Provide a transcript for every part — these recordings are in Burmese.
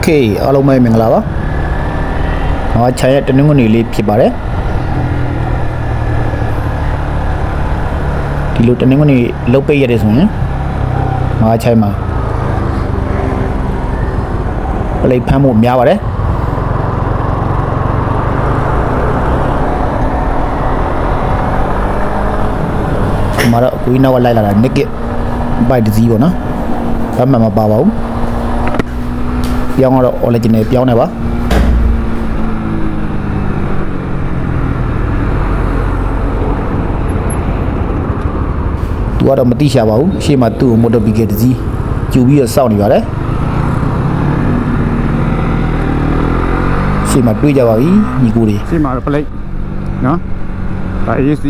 เคအားလုံးပဲမင်္ဂလာပါငါချာရဲ့တနင်္ဂနွေလေးဖြစ်ပါတယ်ဒီလိုတနင်္ဂနွေလုတ်ပိတ်ရတယ်ဆိုရင်ငါချိုင်းမှာပလိတ်ဖမ်းမှုများပါတယ်ဒီမှာတော့အကွေးနောက်ကလိုက်လာတာ naked bike တစ်စီးပေါ့နော်ဘာမှမပါပါဘူးပြောင်းတော့ original ပြောင်းနေပါသူကတော့မတိရှာပါဘူးရှေ့မှာသူ့ကို motor bike တစ်စီးကျူပြီးတော့စောင့်နေပါတယ်ရှေ့မှာတွေးကြပါပြီညီကိုတွေရှေ့မှာတော့ plate နော်ဒါ AC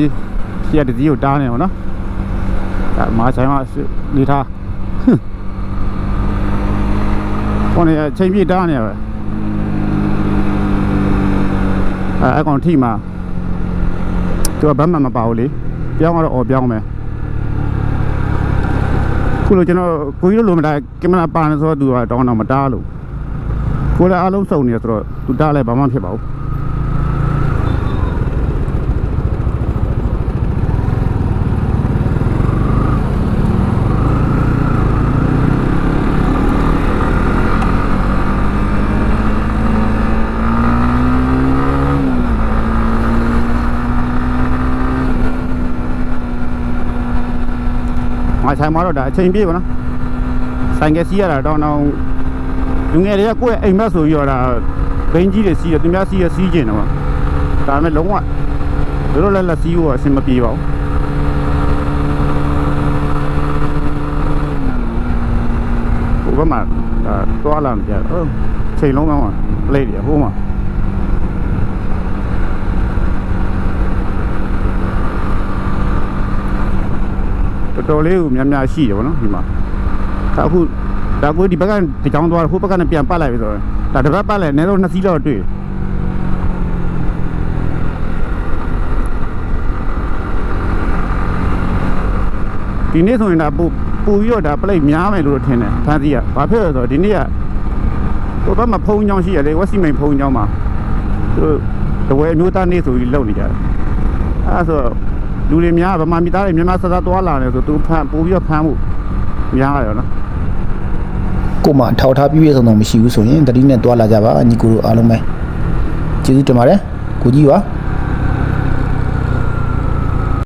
ရှေ့တစ်စီးကိုတားနေအောင်နော်ဒါမာဆိုင်မှာနေထားခေါင်းနေချိန်ပြည့်တားနေရပဲအကောင်ထိမှာသူကဘာမှမပါဘူးလေပြောင်းတော့အော်ပြောင်းမယ်ခုလိုကျွန်တော်ကိုကြီးလိုမတားကင်မရာပါနေဆိုတော့သူကတောင်းတော့မတားလို့ကိုလည်းအားလုံးစုံနေဆိုတော့သူတားလဲဘာမှဖြစ်ပါဘူးငါဆိုင်မှာတော့ဒါအချိန်ပြည့်ပါနော်ဆိုင်ကစီးရတာတော့လူငယ်တွေကကိုယ့်ရဲ့အိမ်မက်ဆိုပြီးတော့ဒါဘိန်းကြီးတွေစီးတယ်သူများစီးရစီးကျင်တော့ဒါပေမဲ့လုံးဝတို့လည်းလက်စီးဖို့အဆင်မပြေပါဘူးဘယ်မှာသွားလာမပြချိန်လုံးကောင်းပါပလိတ်တွေဟိုးမှာတော်လေးကိုများများရှိတယ်ဗောနော်ဒီမှာဒါအခုဒါကိုဒီဘက်ကဒီကြောင်းသွားဟိုဘက်ကနဲ့ပြန်ပတ်လိုက်ပြီဆိုတော့ဒါတစ်ပတ်ပတ်လိုက်အနည်းဆုံး2စီးလောက်တွေ့ဒီနေ့ဆိုရင်ဒါပို့ပြီးတော့ဒါပလိတ်များမယ်လို့ထင်တယ်ဖန်စီကဘာဖြစ်လဲဆိုတော့ဒီနေ့ကဟိုဘက်မှာဖုံးချောင်းရှိရလေဝက်စီမိန်ဖုံးချောင်းမှာသူတို့တဝဲမျိုးသားနေ့ဆိုပြီးလုပ်နေကြတယ်အဲဆိုလူတွေများဗမာမိသားတွေမြန်မာဆက်ဆက်သွားလာနေဆိုသူဖမ်းပို့ပြီးတော့ဖမ်းမှုများရတယ်နော်ကိုမထောက်ထားပြည့်စုံမရှိဘူးဆိုရင်တတိနဲ့သွားလာကြပါညီကိုတို့အားလုံးပဲကျေးဇူးတင်ပါတယ်ကိုကြီးပါ